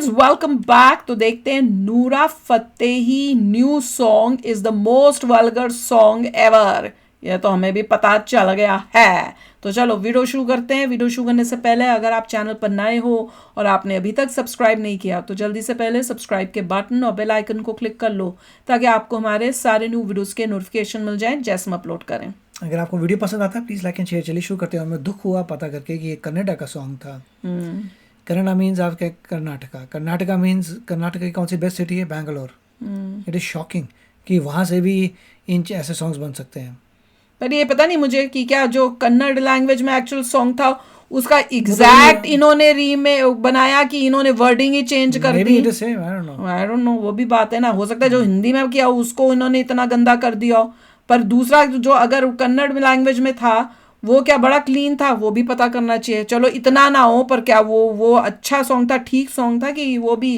Guys welcome back. तो देखते हैं, नूरा Fatehi new song is the most vulgar song ever. यह तो हमें भी पता चल गया है। तो चलो वीडियो शुरू करते हैं। वीडियो शुरू करने से पहले अगर आप चैनल पर नए हो और आपने अभी तक सब्सक्राइब नहीं किया तो जल्दी से पहले सब्सक्राइब के बटन और बेल आइकन को क्लिक कर लो ताकि आपको हमारे सारे न्यू वीडियोस के नोटिफिकेशन मिल जाएं जैसे हम अपलोड करें। अगर आपको वीडियो पसंद आता है प्लीज़ लाइक एंड शेयर। चलिए शुरू करते हैं। हमें दुख हुआ पता करके कि ये कन्नड़ा का सॉन्ग था। कन्नड़ा मीन्स आपके कर्नाटका। कर्नाटका मीन्स कर्नाटका की कौन सी बेस्ट सिटी है? बैंगलोर। इट इज़ शॉकिंग कि वहाँ से भी ऐसे सॉन्ग्स बन सकते हैं। पर ये पता नहीं मुझे कि क्या जो कन्नड़ लैंग्वेज में एक्चुअल सॉन्ग था उसका एग्जैक्ट इन्होंने बनाया कि इन्होंने वर्डिंग ही चेंज कर दी। आई डोंट नो, वो भी बात है ना। हो सकता है जो हिंदी में किया उसको इन्होंने इतना गंदा कर दिया हो, पर दूसरा जो अगर कन्नड़ लैंग्वेज में था वो क्या बड़ा क्लीन था, वो भी पता करना चाहिए। चलो इतना ना हो, पर क्या वो अच्छा सॉन्ग था, ठीक सॉन्ग था कि वो भी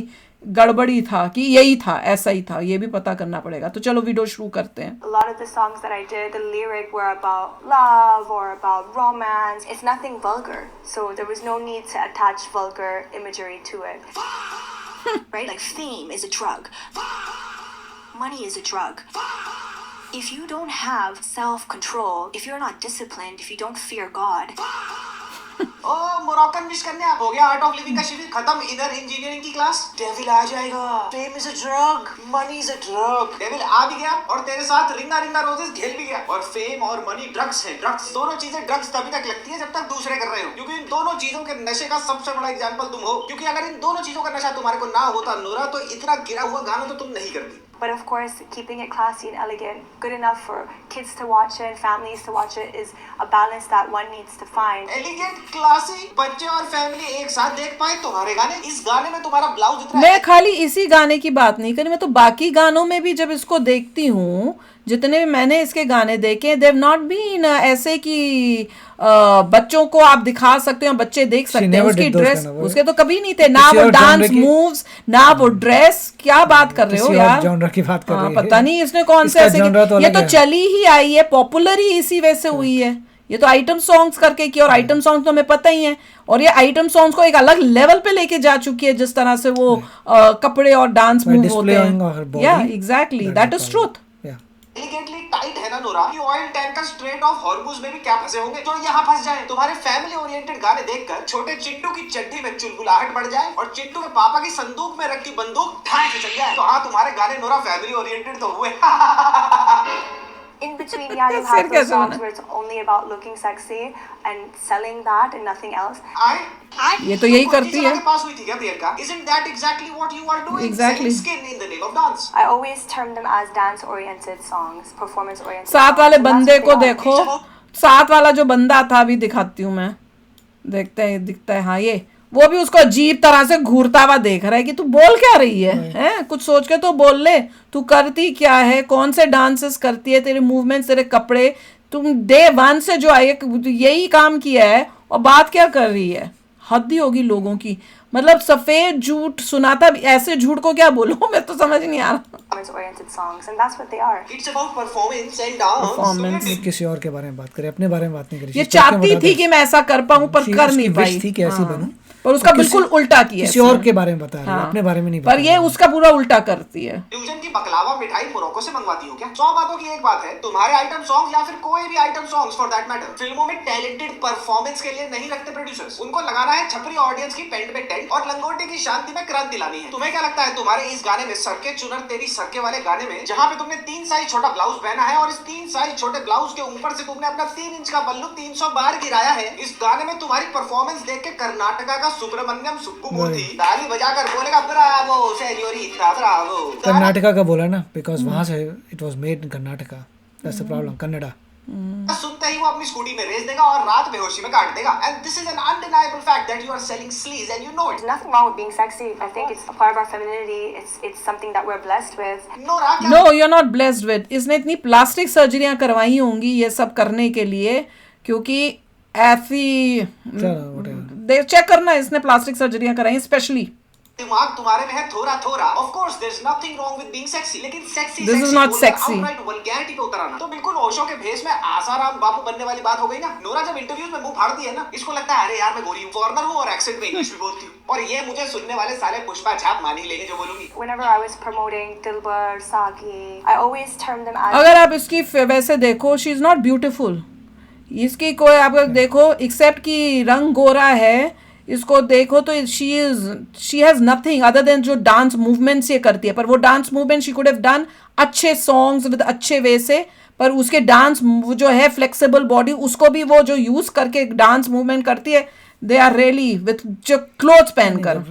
गड़बड़ी था कि यही था, ऐसा ही था, ये भी पता करना पड़ेगा। तो चलो वीडियो शुरू करते हैं। A lot of the songs that I did, the lyric were about love or about romance. It's nothing vulgar, so there was no need to attach vulgar imagery to it. Right? Like fame is a drug. Money is a drug. If you don't have self-control, if you're not disciplined, if you don't fear God. ओ मोरक्कन विश करने हो गया art of living का शिविर खत्म। इधर इंजीनियरिंग की क्लास। डेविल आ जाएगा। Fame is a drug, money is a drug. Devil आ भी गया और तेरे साथ रिंगा रिंगा रोजेस खेल भी गया। और फेम और मनी ड्रग्स है। ड्रग्स दोनों चीजें ड्रग्स तभी तक लगती है जब तक दूसरे कर रहे हो, क्योंकि इन दोनों चीजों के नशे का सबसे बड़ा एग्जांपल तुम हो। क्योंकि अगर इन दोनों चीजों का नशा तुम्हारे को ना होता नूरा, तो इतना गिरा हुआ गाना तो तुम नहीं करती। But of course, keeping it classy and elegant, good enough for kids to watch it and families to watch it, is a balance that one needs to find. Elegant, classy, बच्चे और फैमिली एक साथ देख पाए तुम्हारे गाने। इस गाने में तुम्हारा ब्लाउज इतना। मैं खाली इसी गाने की बात नहीं करी, मैं तो बाकी गानों में भी जब इसको देखती हूँ, जितने भी मैंने इसके गाने देखे, देव नॉट बीन ऐसे कि बच्चों को आप दिखा सकते हो, बच्चे देख सकते हैं। उसकी ड्रेस उसके तो कभी नहीं थे ना, वो डांस मूव्स ना वो ड्रेस। क्या बात कर रहे हो यार? जॉनर की बात कर रही है। पता नहीं इसने कौन से ऐसे ये तो चली ही आई है, पॉपुलर ही इसी वजह से हुई है। ये तो आइटम सॉन्ग्स करके किया, और आइटम सॉन्ग्स तो हमें पता ही है। और ये आइटम सॉन्ग्स को एक अलग लेवल पे लेके जा चुकी है, जिस तरह से वो कपड़े और डांस मूव होते हैं। या exactly, that is truth. Elegantly tight है ना नूरा। ये oil tanker straight of Hormuz में भी क्या फंसे होंगे जो यहाँ फंस जाए। तुम्हारे फैमिली ओरिएंटेड गाने देखकर छोटे चिंटू की चड्डी में चुलबुलाहट बढ़ जाए और चिंटू के पापा की संदूक में रखी बंदूक ठाई से चल जाए। तो हाँ, तुम्हारे गाने नूरा फैमिली ओरिएंटेड तो हुए। In between, yeah, you have those songs where it's only about looking sexy and selling that and nothing else. ये तो यही करती है। पास हुई थी क्या Priyanka? Isn't that exactly what you are doing? Exactly. Skin in the name of dance. I always term them as dance-oriented songs, performance-oriented. साथ वाले बंदे को देखो, साथ वाला जो बंदा था, अभी दिखाती हूँ मैं, देखते हैं दिखता है। हाँ, ये वो भी उसको अजीब तरह से घूरता हुआ देख रहा है कि तू बोल क्या रही है, हैं? कुछ सोच के तो बोल ले, तू करती क्या है, कौन से डांसेस करती है, तेरे मूवमेंट्स, तेरे कपड़े, तुम डे वन से जो आई यही काम किया है और बात क्या कर रही है? हद ही होगी लोगों की। मतलब सफेद झूठ सुनाता, ऐसे झूठ को क्या बोलूं, मैं तो समझ नहीं आ रहा। Oriented songs, and that's what they are. It's about performance and dance. Performance. किसी और के बारे में बात करें, अपने बारे में बात नहीं करें। ये चाहती थी कि मैं ऐसा कर पाऊं पर कर नहीं पाई थी कि ऐसी बनूं, पर उसका बिल्कुल उल्टा किया। किसी और के बारे में बता रही है, अपने बारे में नहीं बता पर ये उसका पूरा उल्टा करती है। फ्यूजन की बकलावा मिठाई मोरक्को से मंगवाती हो क्या? 100 बातों की एक बात है, तुम्हारे आइटम सॉन्ग्स या फिर कोई भी item songs for that matter फिल्मों में टैलेंटेड परफॉर्मेंस के लिए नहीं रखते प्रोड्यूसर्स। उनको लगाना है छपरी ऑडियंस की पेंट पे टेंट और लंगोटे की शांति में क्रांति लानी है। तुम्हें क्या लगता है तुम्हारे इस गाने में सरके चुनर तेरी सरके वाले गाने में, जहाँ पे तुमने 3 साइज छोटा ब्लाउज पहना है और इस 3 साइज छोटे ब्लाउज के ऊपर से तुमने अपना 3 इंच का बल्लू 300 बार गिराया है, इस गाने में तुम्हारी परफॉर्मेंस देख के कर्नाटका का सुब्रमण्यम सुब्बुमूर्ति ताली बजाकर बोलेगा ब्रावो सेन्योरिटा ब्रावो। कर्नाटका का बोला ना, बिकॉज वहां से it was made in Karnataka, that's the problem. Kannada सुनते ही वो अपनी स्कूटी में रेस देगा और रात बेहोशी में काट देगा। And this is an undeniable fact that you are selling sleaze and you know it. There's nothing wrong with being sexy. I think it's a part of our femininity. It's something that we're blessed with. No, you're not blessed with. इसने इतनी plastic सर्जरियां करवाई होंगी ये सब करने के लिए, क्योंकि ऐसी चेक करना, इसने प्लास्टिक सर्जरियां कराई स्पेशली। दिमाग तुम्हारे में है थोड़ा थोड़ा। Of course there is nothing wrong with being sexy, लेकिन sexy This is not sexy. Outright vulgarity पे उतर आना तो बिल्कुल ओशो के भेष में आसाराम बापू बनने वाली बात हो गई ना। नोरा जब इंटरव्यूज में मुंह फाड़ती है ना, इसको लगता है अरे यार मैं गोरी हूं, फॉरेनर हूं और एक्सेंट में इंग्लिश भी बोलती हूं, और ये मुझे सुनने वाले साले पुष्पा छाप मान ही लेंगे जो बोलूंगी। Whenever I was promoting Dilbar, Saki, I always termed them as अगर आप इसकी वैसे देखो, शी इज नॉट ब्यूटीफुल। इसकी कोई आप देखो एक्सेप्ट कि रंग गोरा है, इसको देखो तो she has nothing other than जो डांस मूवमेंट्स ये करती है। पर वो dance movement she could have done अच्छे सॉन्ग्स विद अच्छे वे से, पर उसके डांस जो है फ्लेक्सिबल बॉडी, उसको भी वो जो यूज करके डांस मूवमेंट करती है, दे आर रियली विथ जो क्लोथ्स पहनकर।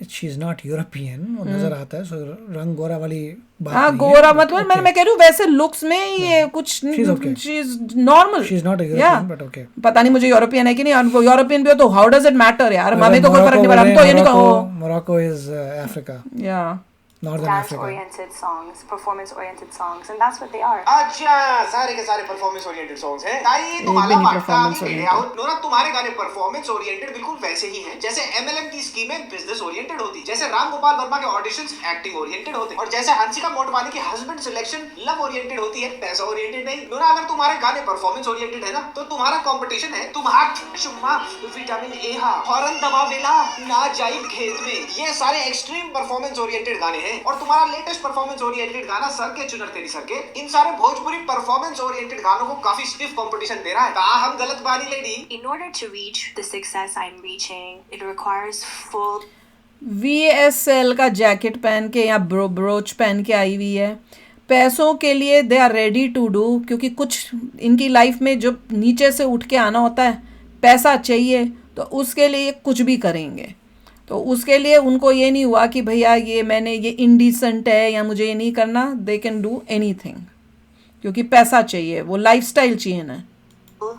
शी इज नॉट यूरोपियन, वो नजर आता है। सो रंग गोरा वाली बात हाँ, नहीं गोरा है, मतलब मैं कह रही हूँ वैसे लुक्स में ये कुछ she is normal. She is not a European but okay. पता नहीं मुझे यूरोपियन है कि नहीं, और यूरोपियन भी हो तो हाउ डज इट मैटर यार, हमें तो कोई फर्क नहीं पड़ा, हम तो ये नहीं कहो। मोरक्को इज अफ्रीका, या northern Africa. dance-oriented songs, performance-oriented songs, and that's what they are. अच्छा, सारे के सारे परफॉर्मेंस ओरिएंटेड सॉन्ग्स हैं। ताई तुम्हारा भी पार्ट का performance अभी oriented। ले आओ। नोरा तुम्हारे गाने परफॉर्मेंस ओरिएंटेड बिल्कुल वैसे ही हैं जैसे एमएलएम की स्कीमें बिजनेस ओरिएंटेड होती, जैसे राम गोपाल वर्मा के ऑडिशंस एक्टिंग ओरिएंटेड होते, और जैसे हंसिका मोटवानी की हस्बैंड सिलेक्शन लव ओरिएंटेड होती है, पैसा ओरिएंटेड नहीं। नोरा अगर तुम्हारे गाने परफॉर्मेंस ओरिएंटेड है ना, तो तुम्हारा कंपटीशन है तुम्हारा चुम्मा विटामिन ए हा फौरन दबा वेला ना जाई खेत में, ये सारे एक्सट्रीम परफॉर्मेंस ओरिएंटेड गाने हैं। और तुम्हारा परफॉर्मेंस ओरिएंटेड गाना सर के चुनर तेरी सर के, इन सारे भोजपुरी परफॉर्मेंस ओरिएंटेड गानों को काफी स्टिफ कंपटीशन दे रहा है। कहा हम गलत बानी lady. In order to reach the success I'm reaching, it requires full VSL का जैकेट पहन के या ब्रोच पहन के आई हुई है, पैसों के लिए they are ready to do, क्योंकि कुछ इनकी लाइफ में जो नीचे से उठ के आना होता है, पैसा चाहिए तो उसके लिए कुछ भी करेंगे। तो उसके लिए उनको ये नहीं हुआ कि भैया ये मैंने ये इंडिसेंट है या मुझे ये नहीं करना, दे कैन डू एनीथिंग, क्योंकि पैसा चाहिए, वो लाइफस्टाइल चाहिए ना।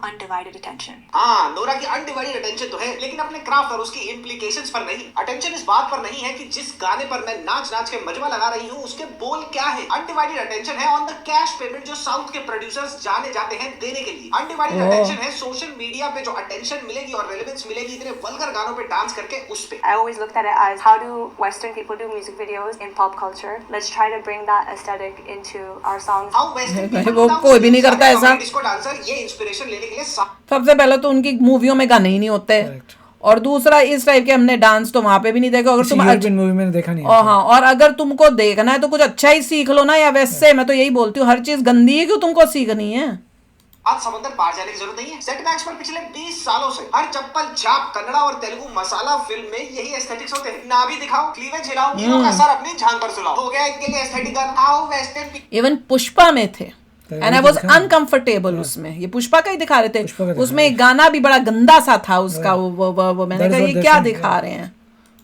undivided attention. हाँ, नोरा की अनडिवाइडेड अटेंशन तो है, लेकिन अपने क्राफ्ट और उसकी इम्प्लीकेशंस पर नहीं। अटेंशन इस बात पर नहीं है कि जिस गाने पर मैं नाच नाच के मजमा लगा रही हूँ उसके बोल क्या है। अनडिवाइडेड अटेंशन है ऑन द कैश पेमेंट जो साउथ के प्रोड्यूसर्स जाने जाते हैं देने के लिए। अनडिवाइडेड अटेंशन है सोशल मीडिया पे जो अटेंशन मिलेगी और रेलेवेंस मिलेगी इतने वल्गर गानों पे डांस करके उस पे। I always looked at it as how do Western people do music videos in pop culture? Let's try to bring that aesthetic into our songs. How Western वो कोई भी नहीं करता ऐसा। डिस्को डांसर ये इंस्पिरेशन लेने के लिए सबसे पहले तो उनकी मूवियों में गाने ही नहीं होते, और दूसरा इस टाइप के हमने डांस तो वहां पे भी नहीं देखा। अगर तुम मूवी में देखा नहीं हाँ, और अगर तुमको देखना है तो कुछ अच्छा ही सीख लो ना, या वैसे मैं तो यही बोलती हूँ हर चीज गंदी है क्यों तुमको सीखनी है। आज समंदर पार जाने की जरूरत नहीं है। सेटबैक्स पर पिछले 20 सालों से हर चप्पल छाप कन्नड़ा और तेलुगु मसाला फिल्म में यही एस्थेटिक्स होते हैं। ना भी दिखाओ, क्लीवेज हिलाओ, हीरो का सर अपनी झांग पर सुलाओ, हो गया इनके लिए एस्थेटिक गाना। आओ वेस्टर्न इवन पुष्पा में थे एंड आई वाज अनकंफर्टेबल उसमें, ये पुष्पा का ही दिखा रहे थे, उसमें एक गाना भी बड़ा गंदा सा था उसका, वो मैंने कहा ये क्या दिखा रहे हैं।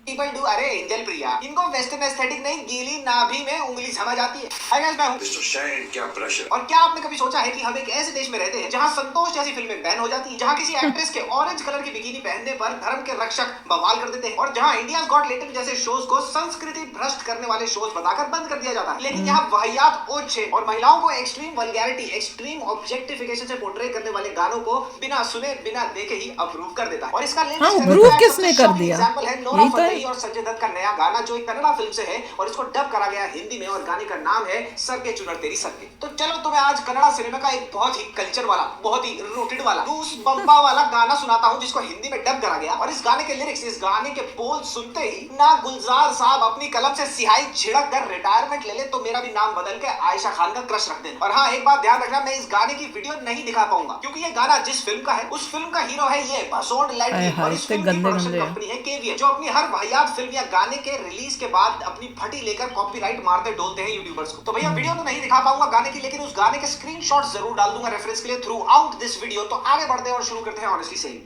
People do, अरे एंजल प्रिया, इनको वेस्टर्न एस्थेटिक नहीं गीली नाभि में उंगली समझ आती है। हाय गाइस, मैं हूं मिस्टर शैन, क्या प्रेशर। और क्या आपने कभी सोचा है कि हम एक ऐसे देश में रहते हैं जहां संतोष जैसी फिल्में बैन हो जाती हैं, जहां किसी एक्ट्रेस के ऑरेंज कलर की बिकिनी पहनने पर धर्म के रक्षक बवाल कर देते हैं, और जहां इंडियाज गॉट लेटेंट जैसे शोज को संस्कृति भ्रष्ट करने वाले शोज बताकर बंद कर दिया जाता है। लेकिन यहाँ वाहियात ओछे और महिलाओं को एक्सट्रीम वल्गैरिटी, एक्सट्रीम ऑब्जेक्टिफिकेशन से पोर्ट्रे करने वाले गानों को बिना सुने बिना देखे ही अप्रूव कर देता है। और इसका अप्रूव किसने कर दिया? एग्जांपल है नोरा फतेही और संजय दत्त का नया गाना जो एक कन्नड़ा फिल्म से है और इसको डब करा गया हिंदी में, और गाने का नाम है सर के चुनर तेरी सर के। तो चलो तुम्हें आज कन्नड़ा सिनेमा का एक बहुत ही कल्चर वाला, बहुत ही रूटेड वाला, रूस बम्बा वाला गाना सुनाता हूं जिसको हिंदी में डब करा गया। और इस गाने के लिरिक्स, इस गाने के बोल सुनते ही ना गुलजार साहब अपनी कलम से सिहाई छिड़क कर रिटायरमेंट ले ले तो मेरा भी नाम बदल के आयशा खान का क्रश रख देना। और हाँ, एक बात ध्यान रखना, मैं इस गाने की वीडियो नहीं दिखा पाऊंगा क्योंकि ये गाना जिस फिल्म का है उस फिल्म का हीरो है ये भसोड लाइट, और इस फिल्म की प्रोडक्शन कंपनी है केवीएन, जो अपनी हर वाहियात फिल्म या गाने के रिलीज के बाद अपनी फटी लेकर कॉपीराइट मारते डोलते हैं यूट्यूबर्स को। तो भैया वीडियो तो नहीं दिखा पाऊंगा गाने की, लेकिन उस गाने के स्क्रीनशॉट्स जरूर डाल दूंगा रेफरेंस के लिए थ्रू आउट दिस वीडियो। तो आगे बढ़ते हैं और शुरू करते हैं ऑनेस्टली सेइंग।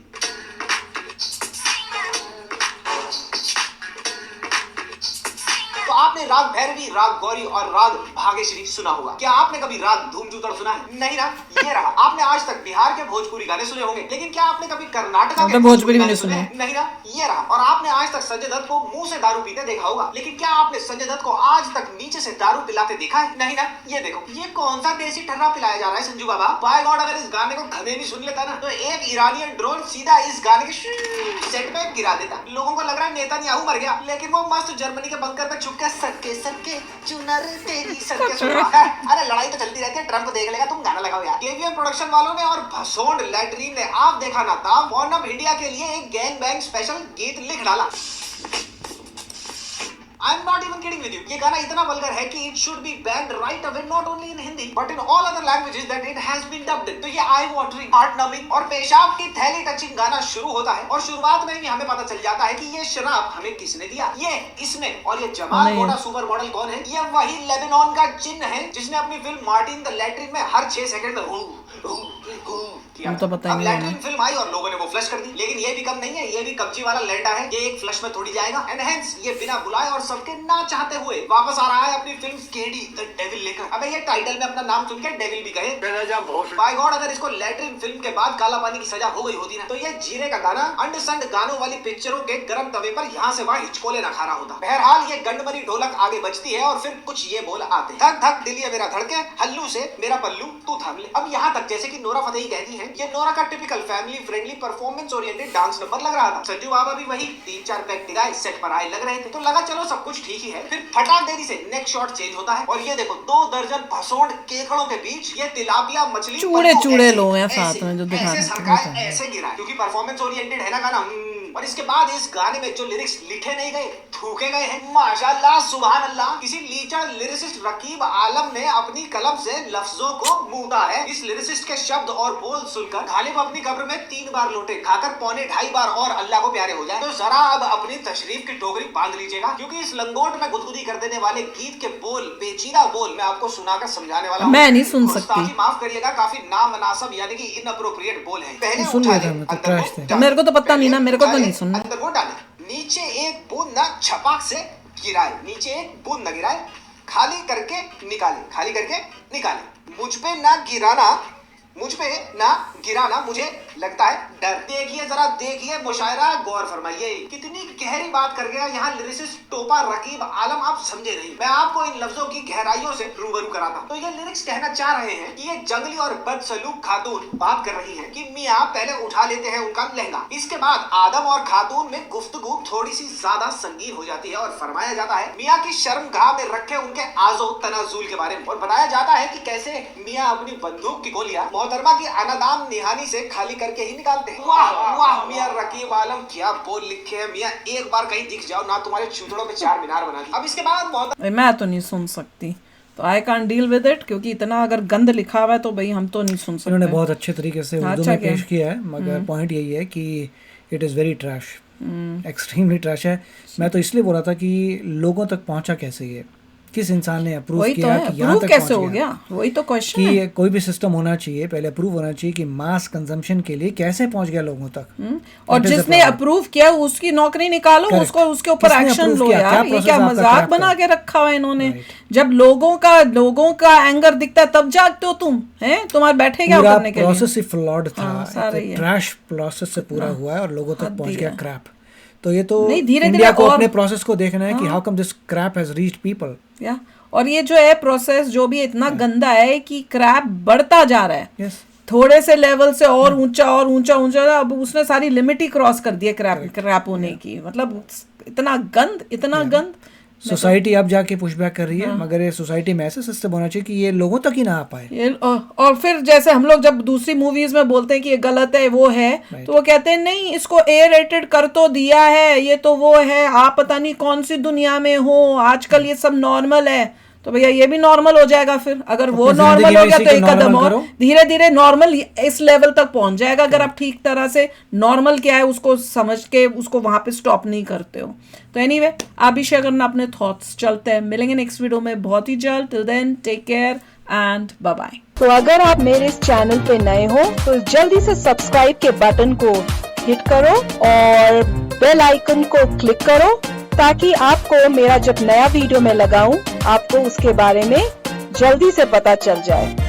तो आपने राग भैरवी, राग गौरी और राग भाग्यश्री सुना होगा। क्या आपने कभी राग धूम जूतर सुना है? नहीं ना, ये रहा। आपने आज तक बिहार के भोजपुरी गाने सुने होंगे, लेकिन क्या आपने कभी कर्नाटका के भोजपुरी गाने सुने? नहीं ना, ये रहा। और आपने आज तक संजय दत्त को मुंह से दारू पीते देखा होगा, लेकिन क्या आपने संजय दत्त को आज तक नीचे से दारू पिलाते देखा है? नहीं ना, ये देखो, ये कौन सा देसी ठर्रा पिलाया जा रहा है संजू बाबा? बाय गॉड, अगर इस गाने को गधे भी सुन लेता ना तो एक ईरानियन ड्रोन सीधा इस गाने के सेट पे गिरा देता। लोगों को लग रहा है नेतन्याहू मर गया, लेकिन वो मस्त जर्मनी के बंकर पे छुप के सटके सटके चुनर तेरी सटके सुन रहा है। अरे लड़ाई तो चलती रहती है, ट्रम्प देख लेगा, तुम गाना लगाओ यार। केवीएम प्रोडक्शन वालों ने और भसोंड लैट्रीन ने, आप देखा ना था, पोर्नहब इंडिया के लिए एक गैंग बैंग स्पेशल गीत लिख डाला। I'm not even kidding with you. ये गाना इतना वल्गर है कि it should be banned right away, not only in Hindi but in all other languages that it has been dubbed in. तो ये eye watering, heart numbing और पेशाब की थैली टचिंग गाना शुरू होता है और शुरुआत में ही हमें पता चल जाता है कि ये शराब हमें किसने दिया। ये इसने। और ये जमाल मोटा सुपर मॉडल कौन है? ये वही लेबनान का जिन्न है जिसने अपनी फिल्म मार्टिन द लैट्रिन में हर 6 सेकंड में तो पता अब लैट्रिन फिल्म आई और लोगों ने वो फ्लश कर दी। लेकिन ये भी कम नहीं है, ये भी कब्जी वाला लेटा है, ये एक फ्लश में थोड़ी जाएगा। एंड हेंस ये बिना बुलाए और सबके ना चाहते हुए वापस आ रहा है अपनी फिल्म स्केडी द डेविल लेकर। अबे ये टाइटल में अपना नाम सुन के डेविल भी कहे। बाय गॉड, अगर इसको लैट्रिन फिल्म के बाद काला पानी की सजा हो गई होती ना तो ये जीरे का दाना अंडसंड गानों वाली पिक्चरों के गरम तवे पर यहाँ से वहाँ हिचकोले ना खा रहा होता। बहरहाल ये गंडमरी ढोलक आगे बजती है और फिर कुछ ये बोल आते हैं, धक धक दिल ये मेरा धड़के, हल्लू से मेरा पल्लू तू थाम ले। अब यहाँ तक जैसे कि नोरा फतेही कहती है, ये नोरा का typical family friendly performance oriented dance number लग रहा था। संजू बाबा भी वही 3-4 पैक टिकाए सेट पर आए लग रहे थे, तो लगा चलो सब कुछ ठीक ही है। फिर फटाक देरी से नेक्स्ट शॉट चेंज होता है और ये देखो 2 दर्जन भसोंड केकड़ों के बीच ये तिलापिया मछली चूड़े लोग हैं साथ में जो दिखा रहे हैं, ऐसे गिरा क्योंकि परफॉर्मेंस ओरिएंटेड है ना गाना। और इसके बाद इस गाने में जो लिरिक्स लिखे नहीं गए, थूके गए हैं, माशाल्लाह सुभान अल्लाह, किसी लीचड़ लिरिसिस्ट रकीब आलम ने अपनी कलम से लफ्जों को मूदा है। इस लिरिसिस्ट के शब्द और बोल सुनकर गालिब अपनी कब्र में 3 बार लोटे खाकर 2.25 बार और अल्लाह को प्यारे हो जाए। तो जरा अब अपनी तशरीफ की टोकरी बांध लीजिएगा, क्योंकि इस लंगोट में गुदगुदी कर देने वाले गीत के बोल, पेचीदा बोल मैं आपको सुनाकर समझाने वाला हूं। मैं नहीं सुन सकती, माफ करिएगा, काफी नामुनासिब यानी कि इनअप्रोप्रिएट बोल है। पहले मेरे को तो पता नहीं ना, मेरे को तो नहीं सुनना। अंदर वो डाले, नीचे एक बूंद ना छपाक से गिराए, नीचे एक बूंद न गिराए, खाली करके निकाले, खाली करके निकाले। मुझ पे ना गिराना मुझे लगता है डर। देखिए जरा, देखिए मुशायरा, गौर फरमाइए, कितनी गहरी बात कर गया यहाँ लिरिसिस्ट टोपा रकीब आलम, आप समझे नहीं। मैं आपको इन लफ्जों की गहराइयों से रूबरू कराता। तो ये लिरिक्स कहना चाह रहे हैं कि ये जंगली और बदसलूक खातून बात कर रही है कि मियाँ पहले उठा लेते हैं उनका लहंगा, इसके बाद आदम और खातून में गुफ्तगू थोड़ी सी ज्यादा संगीन हो जाती है और फरमाया जाता है मियाँ की शर्मगाह में रखे उनके आजो तनाजुल के बारे में, और बताया जाता है कि कैसे मियाँ अपनी बंदूक की गोलियां मोहतरमा की अनादाम निहानी से खाली करके ही निकालते हैं। वाह वाह मियां रकीब आलम, क्या बोल लिखे हैं मियां, एक बार कहीं दिख जाओ ना तुम्हारे चूतड़ों पे 4 मीनार बना दी। अब इसके बाद मैं तो नहीं सुन सकती, तो I can't deal with it, क्योंकि इतना अगर गंद लिखा हुआ है तो भाई हम तो नहीं सुन सकते। उन्होंने बहुत अच्छे तरीके से उर्दू में पेश किया है, मगर पॉइंट यही है कि it is very trash, extremely trash है। मैं तो इसलिए बोल रहा था कि लोगों तक पहुंचा कैसे, ये किस इंसान ने अप्रूव किया कि यहाँ तक कैसे हो गया, वही तो क्वेश्चन है। कि कोई भी सिस्टम होना चाहिए, पहले अप्रूव होना चाहिए कि मास कंजम्पशन के लिए कैसे पहुंच गया लोगों तक। और जिसने अप्रूव किया उसकी नौकरी निकालो, उसको उसके ऊपर एक्शन लो यार। ये क्या मजाक बना के रखा हुआ है इन्होंने। जब लोगों का एंगर दिखता है तब जागते हो तुम, हैं? तुम्हारे बैठे क्या करने के लिए? प्रोसेस ही फ्लॉड था, ट्रैश प्रोसेस से पूरा हुआ है और लोगों तक पहुंच गया क्रैप। तो ये तो इंडिया को अपने प्रोसेस को देखना है कि how come this crap has reached people. या और ये जो है प्रोसेस जो भी इतना गंदा है कि क्रैप बढ़ता जा रहा है, थोड़े से लेवल से और ऊंचा और ऊंचा ऊंचा, अब उसने सारी लिमिट ही क्रॉस कर दी है क्रैप होने की। मतलब इतना गंद सोसाइटी अब जाके पुशबैक कर रही है, मगर ये सोसाइटी में ऐसे सिस्टम होना चाहिए कि ये लोगों तक ही ना आ पाए। और फिर जैसे हम लोग जब दूसरी मूवीज में बोलते हैं कि ये गलत है, वो है, तो वो कहते हैं नहीं इसको ए रेटेड कर तो दिया है, ये तो वो है, आप पता नहीं कौन सी दुनिया में हो, आजकल ये सब नॉर्मल है। तो भैया ये भी नॉर्मल हो जाएगा फिर, अगर वो नॉर्मल हो गया तो एक कदम और धीरे धीरे नॉर्मल इस लेवल तक पहुंच जाएगा, अगर आप ठीक तरह से नॉर्मल क्या है उसको समझ के उसको वहां पे स्टॉप नहीं करते हो। तो एनीवे, आप भी शेयर करना अपने थॉट्स। चलते हैं, मिलेंगे नेक्स्ट वीडियो में बहुत ही जल्द। Till then take care and bye bye. तो अगर आप मेरे इस चैनल पे नए हो तो जल्दी से सब्सक्राइब के बटन को हिट करो और बेल आइकन को क्लिक करो ताकि आपको मेरा जब नया वीडियो मैं लगाऊं आपको उसके बारे में जल्दी से पता चल जाए।